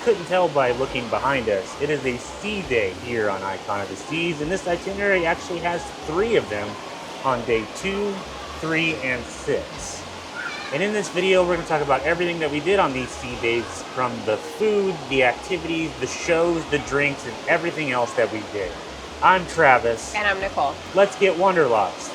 couldn't tell by looking behind us, it is a sea day here on Icon of the Seas, and this itinerary actually has 3 of them on day 2, 3, and 6. And in this video, we're going to talk about everything that we did on these sea days, from the food, the activities, the shows, the drinks, and everything else that we did. I'm Travis. And I'm Nicole. Let's get wanderlost.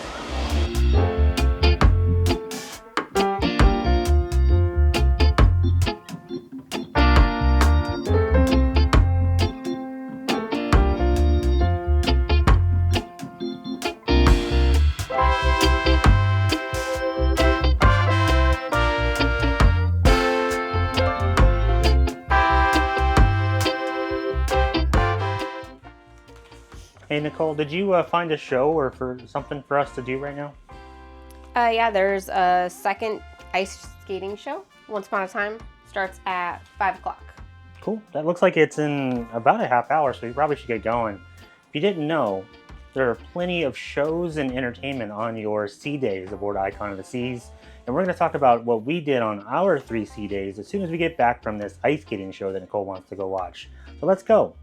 Hey Nicole, did you find a show or for something for us to do right now? Yeah, there's a second ice skating show. Once Upon a Time starts at 5 o'clock. Cool. That looks like it's in about a half hour, so we probably should get going. If you didn't know, there are plenty of shows and entertainment on your sea days aboard Icon of the Seas, and we're going to talk about what we did on our 3 sea days as soon as we get back from this ice skating show that Nicole wants to go watch. So let's go.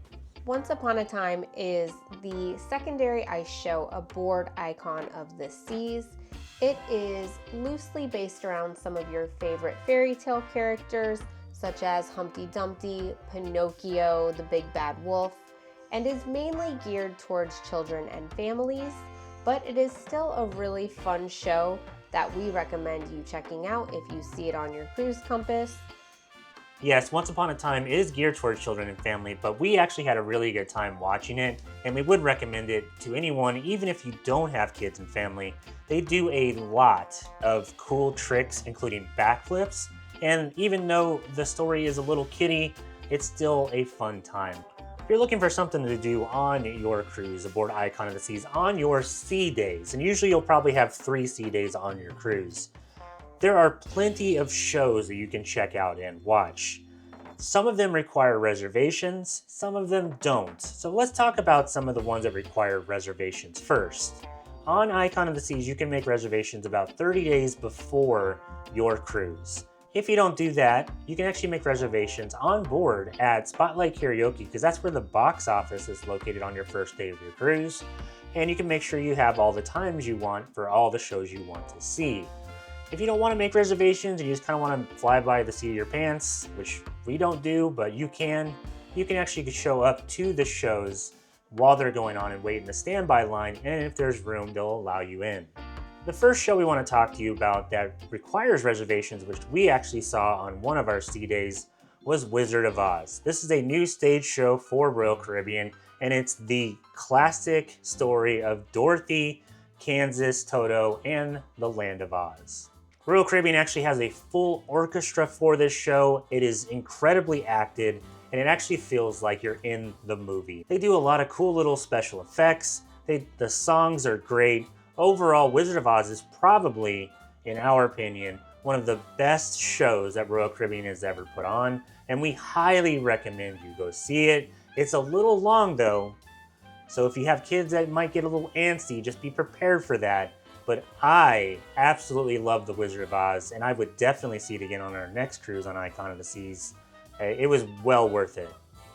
Once Upon a Time is the secondary ice show aboard Icon of the Seas. It is loosely based around some of your favorite fairy tale characters, such as Humpty Dumpty, Pinocchio, the Big Bad Wolf, and is mainly geared towards children and families, but it is still a really fun show that we recommend you checking out if you see it on your cruise compass. Yes, Once Upon a Time is geared towards children and family, but we actually had a really good time watching it, and we would recommend it to anyone, even if you don't have kids and family. They do a lot of cool tricks, including backflips, and even though the story is a little kiddie, it's still a fun time. If you're looking for something to do on your cruise aboard Icon of the Seas on your sea days, and usually you'll probably have 3 sea days on your cruise, there are plenty of shows that you can check out and watch. Some of them require reservations, some of them don't. So let's talk about some of the ones that require reservations first. On Icon of the Seas, you can make reservations about 30 days before your cruise. If you don't do that, you can actually make reservations on board at Spotlight Karaoke, because that's where the box office is located on your first day of your cruise. And you can make sure you have all the times you want for all the shows you want to see. If you don't want to make reservations and you just kind of want to fly by the seat of your pants, which we don't do, but you can actually show up to the shows while they're going on and wait in the standby line, and if there's room, they'll allow you in. The first show we want to talk to you about that requires reservations, which we actually saw on one of our sea days, was Wizard of Oz. This is a new stage show for Royal Caribbean, and it's the classic story of Dorothy, Kansas, Toto, and the Land of Oz. Royal Caribbean actually has a full orchestra for this show. It is incredibly acted, and it actually feels like you're in the movie. They do a lot of cool little special effects. The songs are great. Overall, Wizard of Oz is probably, in our opinion, one of the best shows that Royal Caribbean has ever put on, and we highly recommend you go see it. It's a little long though, so if you have kids that might get a little antsy, just be prepared for that. But I absolutely love The Wizard of Oz, and I would definitely see it again on our next cruise on Icon of the Seas. It was well worth it.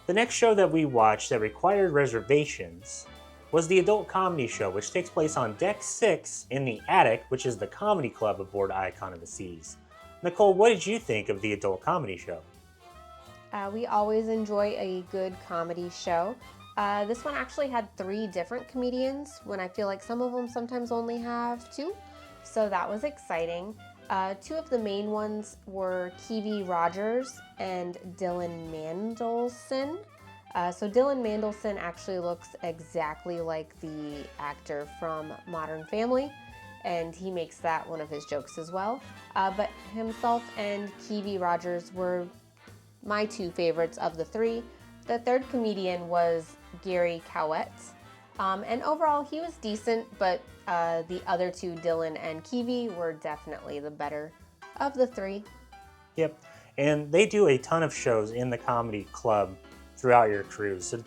The next show that we watched that required reservations was the adult comedy show, which takes place on Deck 6 in the Attic, which is the comedy club aboard Icon of the Seas. Nicole, what did you think of the adult comedy show? We always enjoy a good comedy show. This one actually had 3 different comedians, when I feel like some of them sometimes only have 2. So that was exciting. 2 of the main ones were Kiwi Rogers and Dylan Mandelson. So Dylan Mandelson actually looks exactly like the actor from Modern Family, and he makes that one of his jokes as well. But himself and Kiwi Rogers were my 2 favorites of the 3. The third comedian was Gary Cowett, and overall he was decent, but the other 2, Dylan and Kiwi, were definitely the better of the 3. Yep, and they do a ton of shows in the comedy club throughout your cruise. So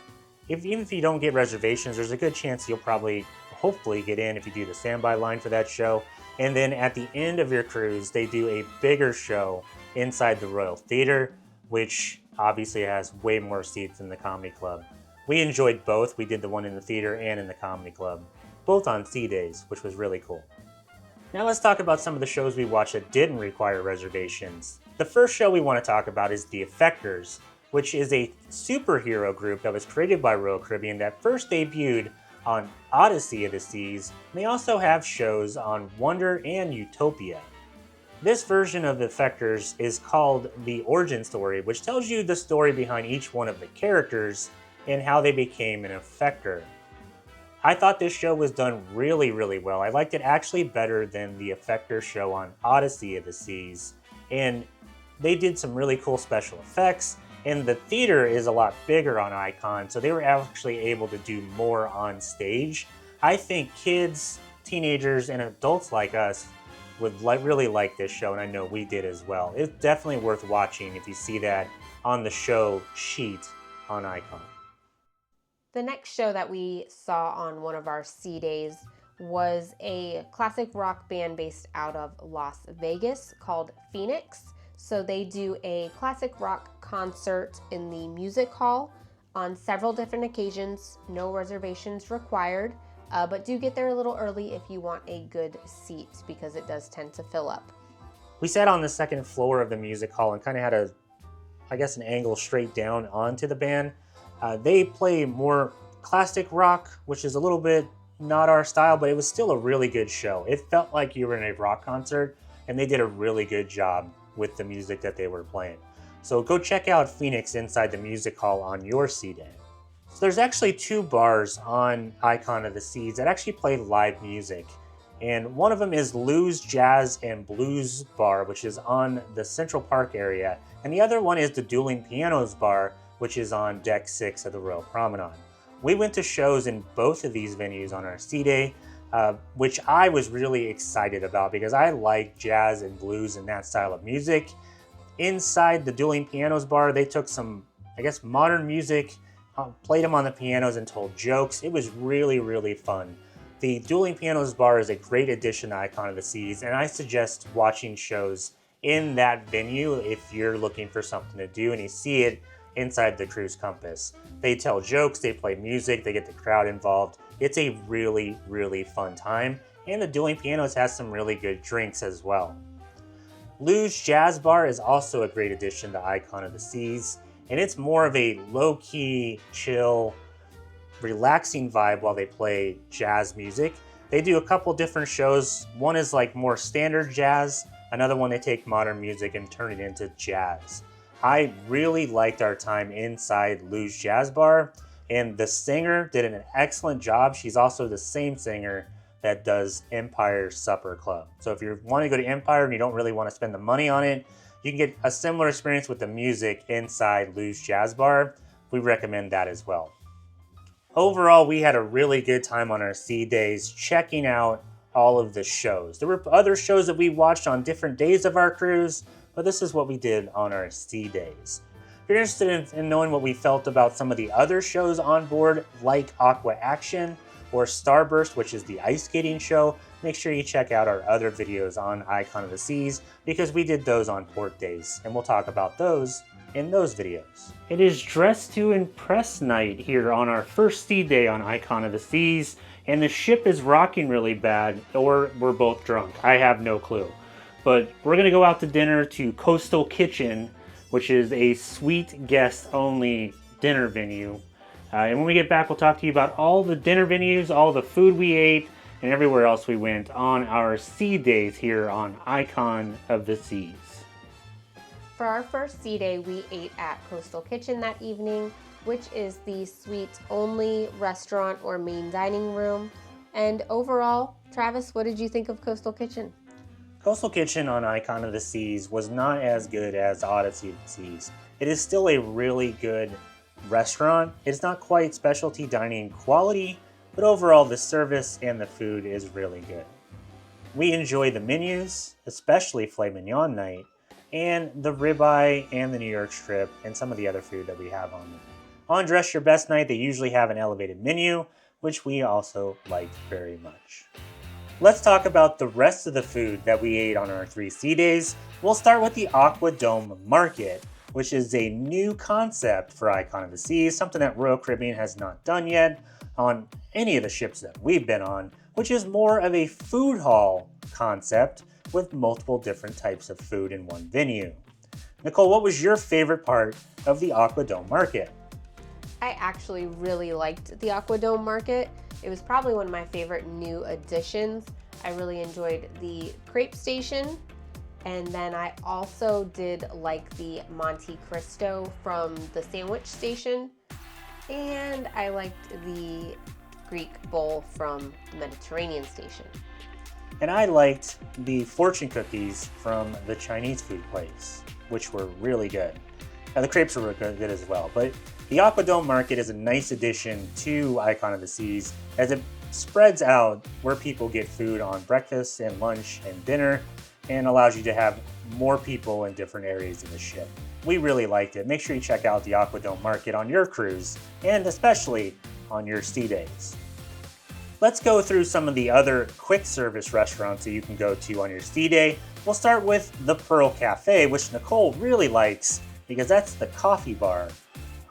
even if you don't get reservations, there's a good chance you'll probably, hopefully, get in if you do the standby line for that show. And then at the end of your cruise, they do a bigger show inside the Royal Theater, which obviously it has way more seats than the Comedy Club. We enjoyed both. We did the one in the theater and in the Comedy Club, both on C days, which was really cool. Now let's talk about some of the shows we watched that didn't require reservations. The first show we want to talk about is the Effectors, which is a superhero group that was created by Royal Caribbean that first debuted on Odyssey of the Seas, and they also have shows on Wonder and Utopia. This version of Effectors is called The Origin Story, which tells you the story behind each one of the characters and how they became an Effector. I thought this show was done really, really well. I liked it actually better than the Effector show on Odyssey of the Seas, and they did some really cool special effects, and the theater is a lot bigger on Icon, so they were actually able to do more on stage. I think kids, teenagers, and adults like us would really like this show, and I know we did as well. It's definitely worth watching if you see that on the show sheet on Icon. The next show that we saw on one of our C days was a classic rock band based out of Las Vegas called Phoenix. So they do a classic rock concert in the music hall on several different occasions, no reservations required. But do get there a little early if you want a good seat because it does tend to fill up. We sat on the second floor of the music hall and kind of had an angle straight down onto the band. They play more classic rock, which is a little bit not our style, but it was still a really good show. It felt like you were in a rock concert, and they did a really good job with the music that they were playing. So go check out Phoenix inside the music hall on your C day. So there's actually two bars on Icon of the Seas that actually play live music. And one of them is Lou's Jazz and Blues Bar, which is on the Central Park area. And the other one is the Dueling Pianos Bar, which is on Deck 6 of the Royal Promenade. We went to shows in both of these venues on our C day, which I was really excited about because I like jazz and blues and that style of music. Inside the Dueling Pianos Bar, they took some, modern music, played them on the pianos and told jokes. It was really, really fun. The Dueling Pianos Bar is a great addition to Icon of the Seas, and I suggest watching shows in that venue if you're looking for something to do and you see it inside the Cruise Compass. They tell jokes, they play music, they get the crowd involved. It's a really, really fun time, and the Dueling Pianos has some really good drinks as well. Lou's Jazz Bar is also a great addition to Icon of the Seas, and it's more of a low-key, chill, relaxing vibe while they play jazz music. They do a couple different shows. One is like more standard jazz, another one they take modern music and turn it into jazz. I really liked our time inside Lou's Jazz Bar, and the singer did an excellent job. She's also the same singer that does Empire Supper Club. So if you want to go to Empire and you don't really want to spend the money on it, you can get a similar experience with the music inside Lou's Jazz Bar. We recommend that as well. Overall, we had a really good time on our C days checking out all of the shows. There were other shows that we watched on different days of our cruise, but this is what we did on our C days. If you're interested in knowing what we felt about some of the other shows on board, like Aqua Action or Starburst, which is the ice skating show, make sure you check out our other videos on Icon of the Seas because we did those on port days, and we'll talk about those in those videos. It is Dress to Impress night here on our first sea day on Icon of the Seas, and the ship is rocking really bad, or we're both drunk. I have no clue. But we're gonna go out to dinner to Coastal Kitchen, which is a suite guest only dinner venue. And when we get back, we'll talk to you about all the dinner venues, all the food we ate, and everywhere else we went on our sea days here on Icon of the Seas. For our first sea day, we ate at Coastal Kitchen that evening, which is the suite-only restaurant or main dining room. And overall, Travis, what did you think of Coastal Kitchen? Coastal Kitchen on Icon of the Seas was not as good as Odyssey of the Seas. It is still a really good restaurant. It's not quite specialty dining quality, but overall the service and the food is really good. We enjoy the menus, especially filet mignon night, and the ribeye and the New York strip and some of the other food that we have on there. On Dress Your Best night, they usually have an elevated menu, which we also liked very much. Let's talk about the rest of the food that we ate on our 3 sea days. We'll start with the AquaDome Market, which is a new concept for Icon of the Seas, something that Royal Caribbean has not done yet on any of the ships that we've been on, which is more of a food hall concept with multiple different types of food in one venue. Nicole, what was your favorite part of the AquaDome market? I actually really liked the AquaDome market. It was probably one of my favorite new additions. I really enjoyed the crepe station, and then I also did like the Monte Cristo from the sandwich station, and I liked the Greek bowl from the Mediterranean station. And I liked the fortune cookies from the Chinese food place, which were really good. Now, the crepes were good as well, but the AquaDome market is a nice addition to Icon of the Seas as it spreads out where people get food on breakfast and lunch and dinner and allows you to have more people in different areas of the ship. We really liked it. Make sure you check out the AquaDome market on your cruise and especially on your sea days. Let's go through some of the other quick service restaurants that you can go to on your sea day. We'll start with the Pearl Cafe, which Nicole really likes because that's the coffee bar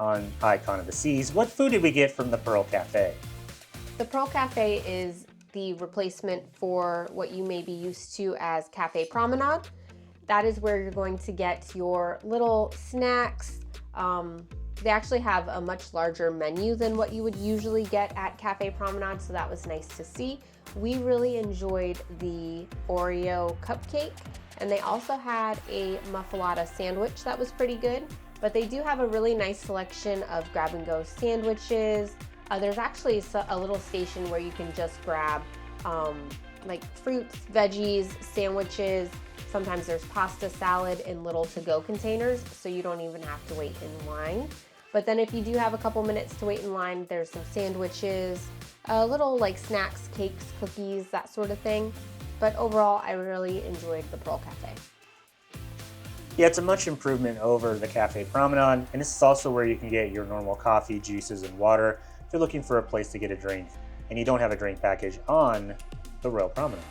on Icon of the Seas. What food did we get from the Pearl Cafe? The Pearl Cafe is the replacement for what you may be used to as Cafe Promenade. That is where you're going to get your little snacks. They actually have a much larger menu than what you would usually get at Cafe Promenade, so that was nice to see. We really enjoyed the Oreo cupcake, and they also had a muffalata sandwich that was pretty good. But they do have a really nice selection of grab-and-go sandwiches. There's actually a little station where you can just grab like fruits, veggies, sandwiches. Sometimes there's pasta salad in little to-go containers, so you don't even have to wait in line. But then if you do have a couple minutes to wait in line, there's some sandwiches, little like snacks, cakes, cookies, that sort of thing. But overall, I really enjoyed the Pearl Cafe. Yeah, it's a much improvement over the Cafe Promenade, and this is also where you can get your normal coffee, juices, and water if you're looking for a place to get a drink and you don't have a drink package on the Royal Promenade.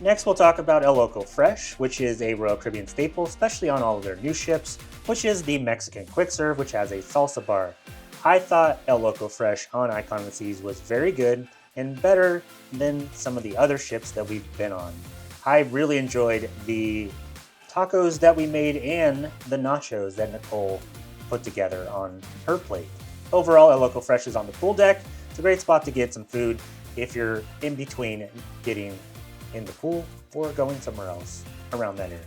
Next, we'll talk about El Loco Fresh, which is a Royal Caribbean staple, especially on all of their new ships, which is the Mexican quick serve, which has a salsa bar. I thought El Loco Fresh on Icon of the Seas was very good and better than some of the other ships that we've been on. I really enjoyed the tacos that we made and the nachos that Nicole put together on her plate. Overall, El Loco Fresh is on the pool deck. It's a great spot to get some food if you're in between getting in the pool or going somewhere else around that area.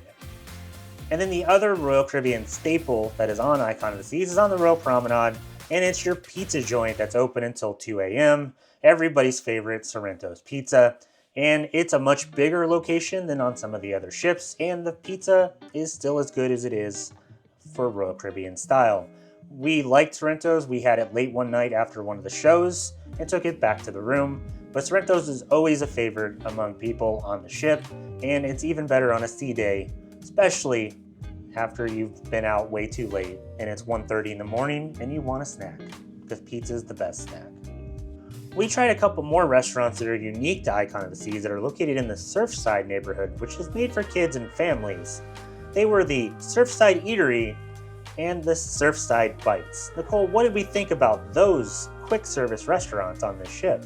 And then the other Royal Caribbean staple that is on Icon of the Seas is on the Royal Promenade, and it's your pizza joint that's open until 2 a.m. Everybody's favorite, Sorrento's Pizza. And it's a much bigger location than on some of the other ships, and the pizza is still as good as it is for Royal Caribbean style. We liked Sorrento's. We had it late one night after one of the shows and took it back to the room. But Sorrento's is always a favorite among people on the ship, and it's even better on a sea day, especially after you've been out way too late and it's 1:30 in the morning and you want a snack, because pizza is the best snack. We tried a couple more restaurants that are unique to Icon of the Seas that are located in the Surfside neighborhood, which is made for kids and families. They were the Surfside Eatery and the Surfside Bites. Nicole, what did we think about those quick service restaurants on this ship?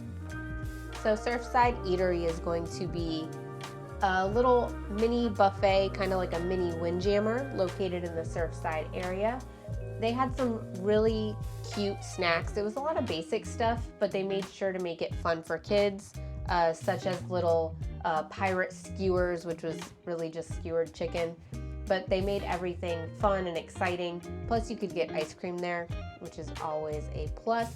So Surfside Eatery is going to be a little mini buffet, kind of like a mini windjammer located in the Surfside area. They had some really cute snacks. It was a lot of basic stuff, but they made sure to make it fun for kids, such as little pirate skewers, which was really just skewered chicken. But they made everything fun and exciting. Plus you could get ice cream there, which is always a plus.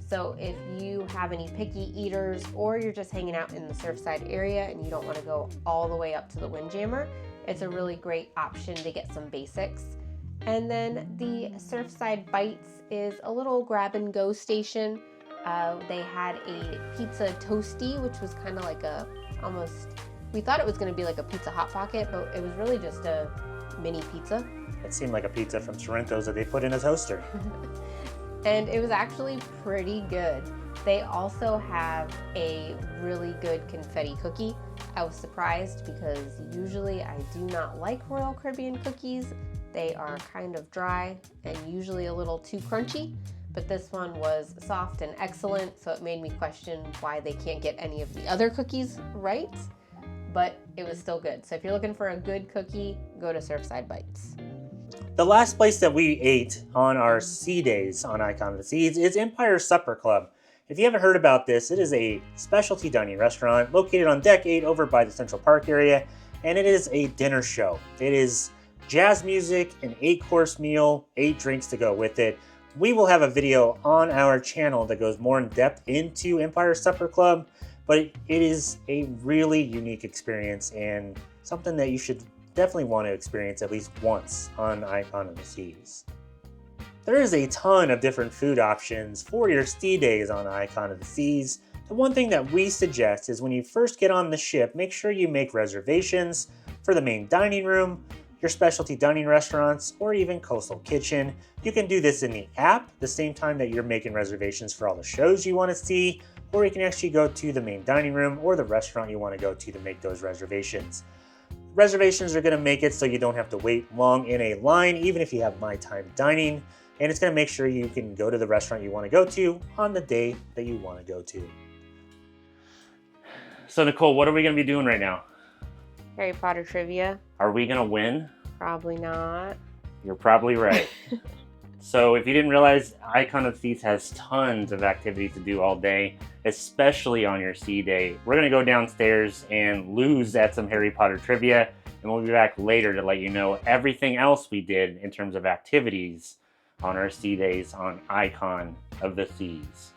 So if you have any picky eaters or you're just hanging out in the Surfside area and you don't want to go all the way up to the Windjammer, it's a really great option to get some basics. And then the Surfside Bites is a little grab and go station. They had a pizza toasty, which was kind of like we thought it was going to be like a Pizza Hot Pocket, but it was really just a mini pizza. It seemed like a pizza from Sorrento's that they put in a toaster. And it was actually pretty good. They also have a really good confetti cookie. I was surprised because usually I do not like Royal Caribbean cookies. They are kind of dry and usually a little too crunchy, but this one was soft and excellent, so it made me question why they can't get any of the other cookies right, but it was still good. So if you're looking for a good cookie, go to Surfside Bites. The last place that we ate on our sea days on Icon of the Seas is Empire Supper Club. If you haven't heard about this, it is a specialty dining restaurant located on Deck 8 over by the Central Park area, and it is a dinner show. It is jazz music, an 8-course meal, 8 drinks to go with it. We will have a video on our channel that goes more in depth into Empire Supper Club, but it is a really unique experience and something that you should definitely want to experience at least once on Icon of the Seas. There is a ton of different food options for your sea days on Icon of the Seas. The one thing that we suggest is when you first get on the ship, make sure you make reservations for the main dining room, your specialty dining restaurants, or even Coastal Kitchen. You can do this in the app the same time that you're making reservations for all the shows you want to see, or you can actually go to the main dining room or the restaurant you want to go to make those reservations. Reservations are going to make it so you don't have to wait long in a line, even if you have My Time Dining, and it's going to make sure you can go to the restaurant you want to go to on the day that you want to go to. So Nicole, what are we going to be doing right now? Harry Potter trivia. Are we going to win? Probably not. You're probably right. So if you didn't realize, Icon of the Seas has tons of activities to do all day, especially on your sea day. We're going to go downstairs and lose at some Harry Potter trivia, and we'll be back later to let you know everything else we did in terms of activities on our sea days on Icon of the Seas.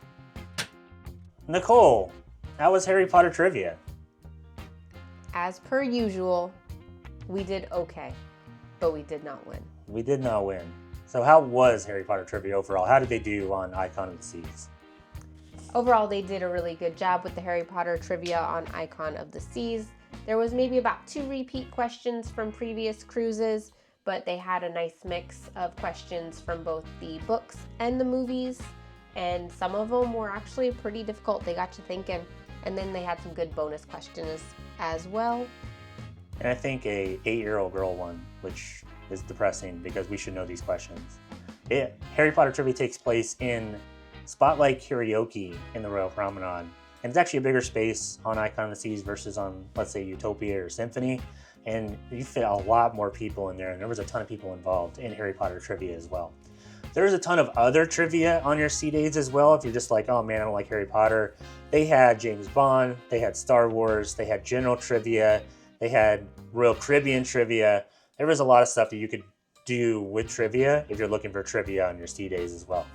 Nicole, how was Harry Potter trivia? As per usual, we did okay, but we did not win. We did not win. So how was Harry Potter trivia overall? How did they do on Icon of the Seas? Overall, they did a really good job with the Harry Potter trivia on Icon of the Seas. There was maybe about 2 repeat questions from previous cruises, but they had a nice mix of questions from both the books and the movies, and some of them were actually pretty difficult. They got you thinking, and then they had some good bonus questions as well. And I think a 8-year-old girl won, which is depressing because we should know these questions. Harry Potter trivia takes place in Spotlight Karaoke in the Royal Promenade. And it's actually a bigger space on Icon of the Seas versus on, let's say, Utopia or Symphony. And you fit a lot more people in there, and there was a ton of people involved in Harry Potter trivia as well. There's a ton of other trivia on your sea days as well. If you're just like, oh man, I don't like Harry Potter. They had James Bond, they had Star Wars, they had general trivia, they had Royal Caribbean trivia. There was a lot of stuff that you could do with trivia if you're looking for trivia on your sea days as well.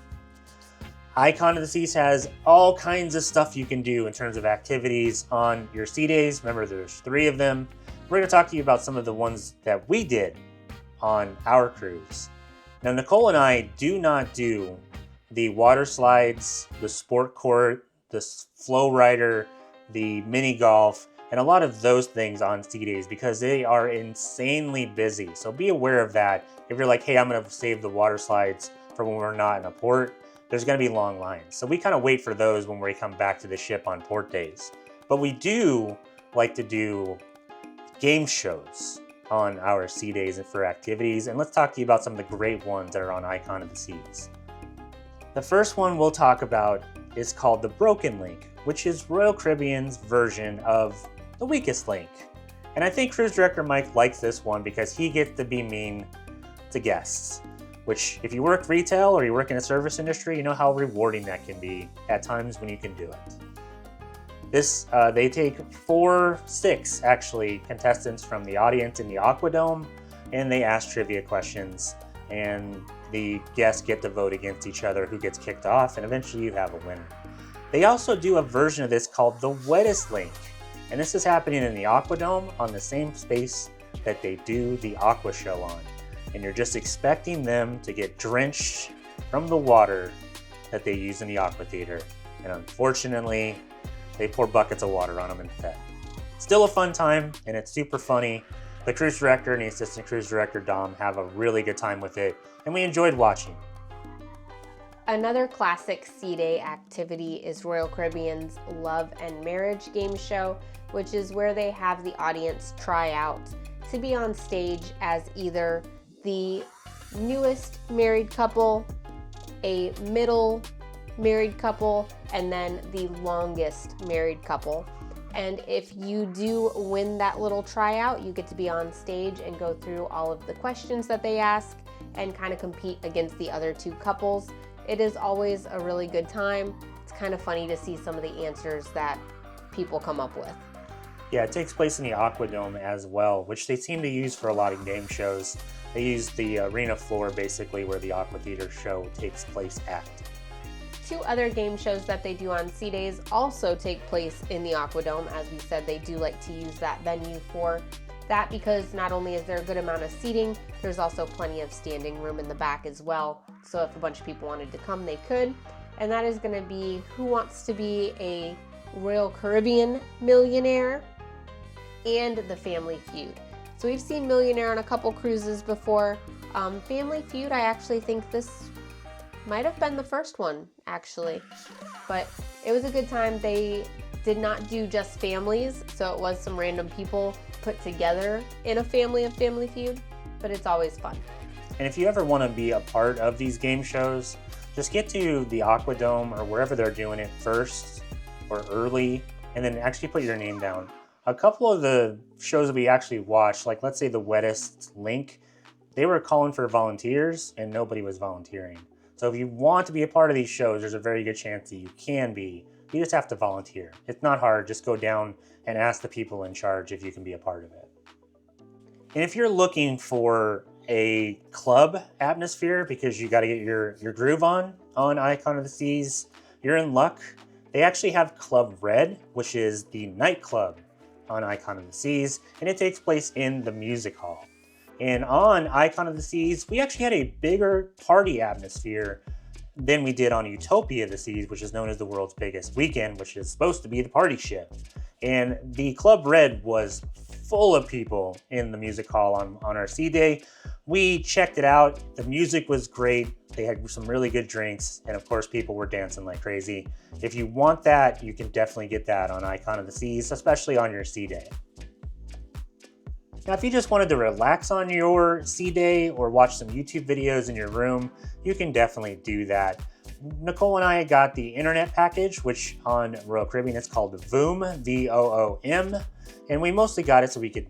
Icon of the Seas has all kinds of stuff you can do in terms of activities on your sea days. Remember, there's 3 of them. We're going to talk to you about some of the ones that we did on our cruise. Now, Nicole and I do not do the water slides, the sport court, the flow rider, the mini golf, and a lot of those things on sea days because they are insanely busy. So be aware of that. If you're like, hey, I'm going to save the water slides for when we're not in a port, there's going to be long lines. So we kind of wait for those when we come back to the ship on port days. But we do like to do game shows on our sea days and for activities. And let's talk to you about some of the great ones that are on Icon of the Seas. The first one we'll talk about is called the Broken Link, which is Royal Caribbean's version of the weakest link. And I think Cruise Director Mike likes this one because he gets to be mean to guests, which if you work retail or you work in a service industry, you know how rewarding that can be at times when you can do it. They take 6 actually contestants from the audience in the AquaDome, and they ask trivia questions, and the guests get to vote against each other who gets kicked off, and eventually you have a winner. They also do a version of this called the Wettest Link, and this is happening in the AquaDome on the same space that they do the Aqua Show on. And you're just expecting them to get drenched from the water that they use in the Aqua Theater. And unfortunately, they pour buckets of water on them instead. Still a fun time, and it's super funny. The cruise director and the assistant cruise director, Dom, have a really good time with it, and we enjoyed watching. Another classic sea day activity is Royal Caribbean's Love and Marriage game show, which is where they have the audience try out to be on stage as either the newest married couple, a middle married couple, and then the longest married couple. And if you do win that little tryout, you get to be on stage and go through all of the questions that they ask and kind of compete against the other two couples. It is always a really good time. It's kind of funny to see some of the answers that people come up with. Yeah, it takes place in the AquaDome as well, which they seem to use for a lot of game shows. They use the arena floor basically where the Aqua Theater show takes place at. Two other game shows that they do on Sea Days also take place in the AquaDome. As we said, they do like to use that venue for that because not only is there a good amount of seating, there's also plenty of standing room in the back as well. So if a bunch of people wanted to come, they could. And that is going to be Who Wants to Be a Royal Caribbean Millionaire and the Family Feud. So we've seen Millionaire on a couple cruises before. Family Feud, I actually think this might have been the first one, actually. But it was a good time. They did not do just families, so it was some random people put together in a family of Family Feud, but it's always fun. And if you ever want to be a part of these game shows, just get to the AquaDome or wherever they're doing it first or early, and then actually put your name down. A couple of the shows that we actually watched, like let's say the Wettest Link, they were calling for volunteers and nobody was volunteering. So if you want to be a part of these shows, there's a very good chance that you can be. You just have to volunteer. It's not hard. Just go down and ask the people in charge if you can be a part of it. And if you're looking for a club atmosphere because you got to get your groove on Icon of the Seas, you're in luck. They actually have Club Red, which is the nightclub on Icon of the Seas, and it takes place in the music hall. And on Icon of the Seas, we actually had a bigger party atmosphere than we did on Utopia of the Seas, which is known as the world's biggest weekend, which is supposed to be the party ship. And the Club Red was full of people in the music hall on our sea day. We checked it out. The music was great. They had some really good drinks. And of course, people were dancing like crazy. If you want that, you can definitely get that on Icon of the Seas, especially on your sea day. Now, if you just wanted to relax on your sea day or watch some YouTube videos in your room, you can definitely do that. Nicole and I got the internet package, which on Royal Caribbean is called VOOM, V-O-O-M, and we mostly got it so we could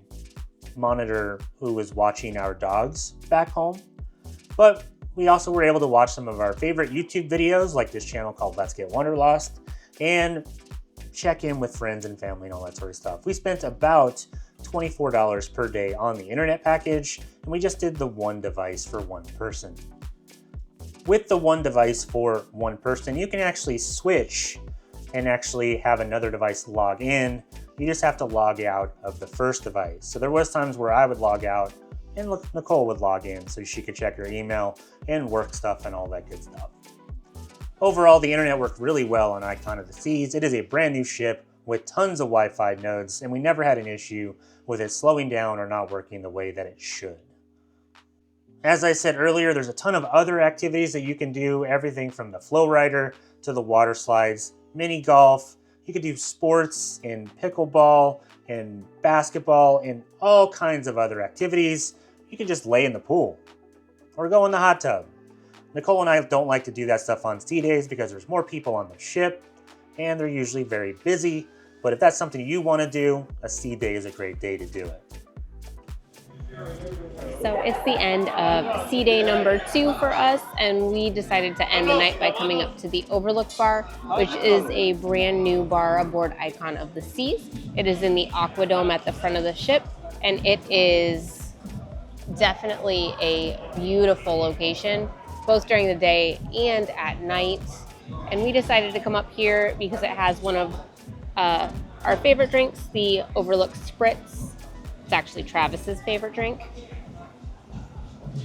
monitor who was watching our dogs back home. But we also were able to watch some of our favorite YouTube videos, like this channel called Let's Get Wanderlost, and check in with friends and family and all that sort of stuff. We spent about $24 per day on the internet package, and we just did the one device for one person. With the one device for one person, you can actually switch and actually have another device log in. You just have to log out of the first device. So there was times where I would log out and Nicole would log in so she could check her email and work stuff and all that good stuff. Overall, the internet worked really well on Icon of the Seas. It is a brand new ship with tons of Wi-Fi nodes, and we never had an issue with it slowing down or not working the way that it should. As I said earlier, there's a ton of other activities that you can do, everything from the flow rider to the water slides, mini golf. You could do sports and pickleball and basketball and all kinds of other activities. You can just lay in the pool or go in the hot tub. Nicole and I don't like to do that stuff on sea days because there's more people on the ship and they're usually very busy. But if that's something you want to do, a sea day is a great day to do it. So it's the end of sea day number 2 for us, and we decided to end the night by coming up to the Overlook Bar, which is a brand new bar aboard Icon of the Seas. It is in the AquaDome at the front of the ship, and it is definitely a beautiful location, both during the day and at night. And we decided to come up here because it has one of our favorite drinks, the Overlook Spritz. It's actually Travis's favorite drink.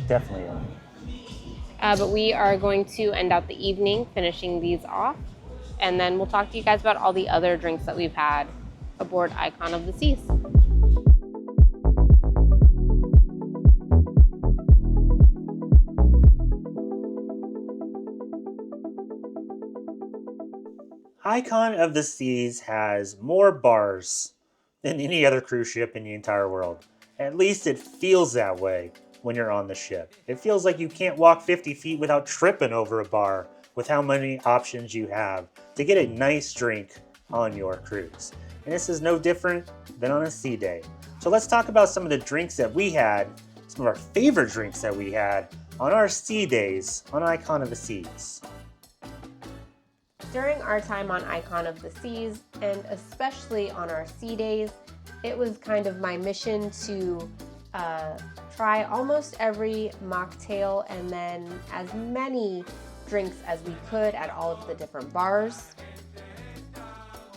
Definitely. But we are going to end out the evening finishing these off, and then we'll talk to you guys about all the other drinks that we've had aboard Icon of the Seas. Icon of the Seas has more bars than any other cruise ship in the entire world. At least it feels that way. when you're on the ship. It feels like you can't walk 50 feet without tripping over a bar with how many options you have to get a nice drink on your cruise. And this is no different than on a sea day. So let's talk about some of the drinks that we had, some of our favorite drinks that we had on our sea days on Icon of the Seas. During our time on Icon of the Seas, and especially on our sea days, it was kind of my mission to try almost every mocktail and then as many drinks as we could at all of the different bars.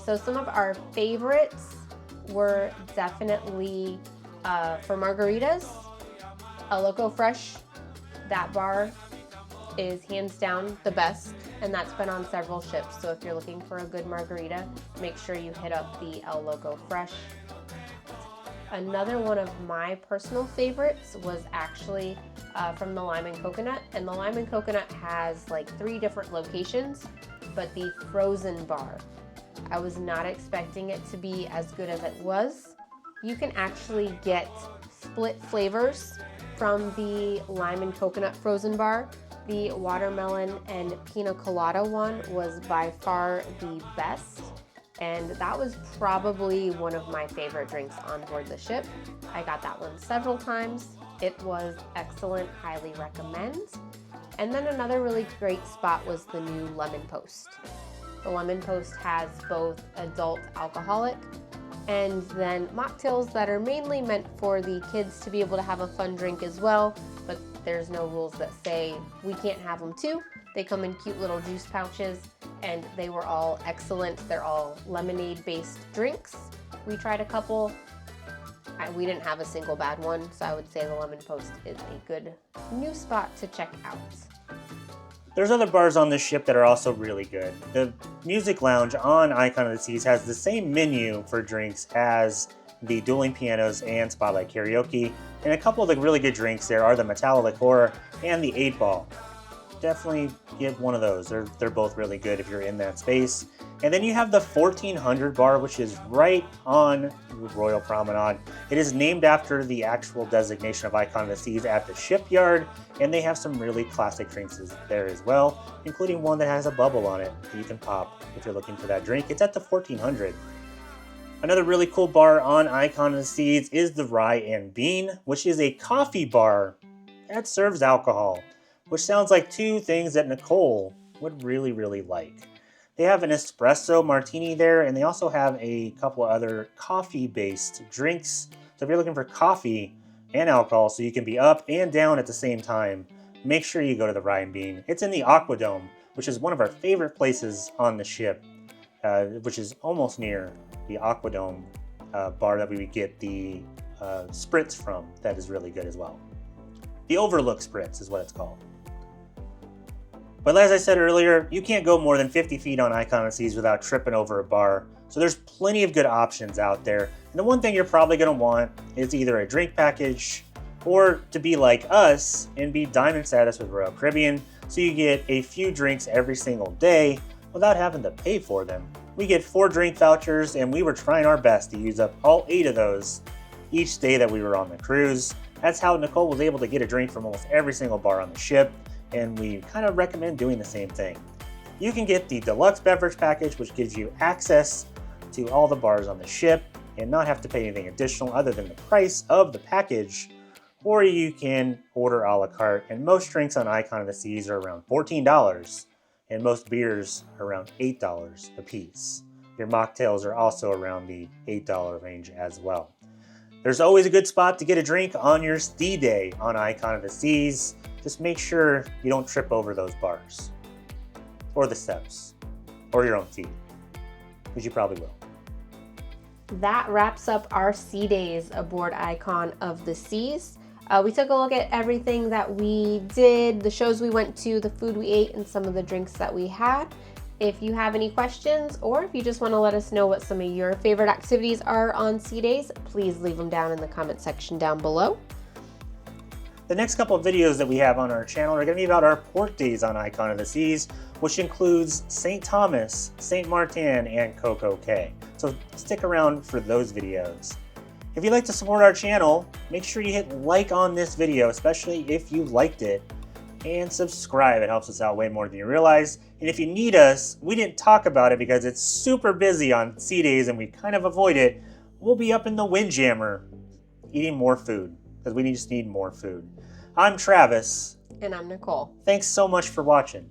So some of our favorites were definitely for margaritas, a Loco Fresh. That bar is hands down the best, and that's been on several ships. So if you're looking for a good margarita, make sure you hit up the El Loco Fresh. Another one of my personal favorites was actually from the Lime and Coconut, and the Lime and Coconut has like 3 different locations, but the frozen bar, I was not expecting it to be as good as it was. You can actually get split flavors from the Lime and Coconut frozen bar. The watermelon and pina colada one was by far the best, and that was probably one of my favorite drinks on board the ship. I got that one several times. It was excellent, highly recommend. And then another really great spot was the new Lemon Post. The Lemon Post has both adult alcoholic and then mocktails that are mainly meant for the kids to be able to have a fun drink as well, but there's no rules that say we can't have them too. They come in cute little juice pouches, and they were all excellent. They're all lemonade-based drinks. We tried a couple. We didn't have a single bad one, so I would say the Lemon Post is a good new spot to check out. There's other bars on this ship that are also really good. The Music Lounge on Icon of the Seas has the same menu for drinks as the Dueling Pianos and Spotlight Karaoke, and a couple of the really good drinks there are the Metallo Liqueur and the 8 Ball. Definitely get one of those. They're both really good if you're in that space. And then you have the 1400 bar, which is right on Royal Promenade. It is named after the actual designation of Icon of the Seas at the shipyard, and they have some really classic drinks there as well, including one that has a bubble on it that you can pop if you're looking for that drink. It's at the 1400. Another really cool bar on Icon of the Seas is the Rye and Bean, which is a coffee bar that serves alcohol, which sounds like 2 things that Nicole would really, really like. They have an espresso martini there, and they also have a couple of other coffee-based drinks. So if you're looking for coffee and alcohol so you can be up and down at the same time, make sure you go to the Rye and Bean. It's in the AquaDome, which is one of our favorite places on the ship, which is almost near the AquaDome bar that we would get the spritz from. That is really good as well. The Overlook Spritz is what it's called. But as I said earlier, you can't go more than 50 feet on Icon of the Seas without tripping over a bar. So there's plenty of good options out there. And the one thing you're probably going to want is either a drink package or to be like us and be diamond status with Royal Caribbean, so you get a few drinks every single day without having to pay for them. We get 4 drink vouchers, and we were trying our best to use up all 8 of those each day that we were on the cruise. That's how Nicole was able to get a drink from almost every single bar on the ship, and we kind of recommend doing the same thing. You can get the deluxe beverage package, which gives you access to all the bars on the ship and not have to pay anything additional other than the price of the package, or you can order a la carte, and most drinks on Icon of the Seas are around $14, and most beers are around $8 a piece. Your mocktails are also around the $8 range as well. There's always a good spot to get a drink on your sea day on Icon of the Seas. Just make sure you don't trip over those bars, or the steps, or your own feet, because you probably will. That wraps up our sea days aboard Icon of the Seas. We took a look at everything that we did, the shows we went to, the food we ate, and some of the drinks that we had. If you have any questions, or if you just want to let us know what some of your favorite activities are on sea days, please leave them down in the comment section down below. The next couple of videos that we have on our channel are going to be about our port days on Icon of the Seas, which includes St. Thomas, St. Martin, and Coco Cay. So stick around for those videos. If you'd like to support our channel, make sure you hit like on this video, especially if you liked it, and subscribe. It helps us out way more than you realize. And if you need us, we didn't talk about it because it's super busy on sea days and we kind of avoid it. We'll be up in the Windjammer eating more food because we just need more food. I'm Travis. And I'm Nicole. Thanks so much for watching.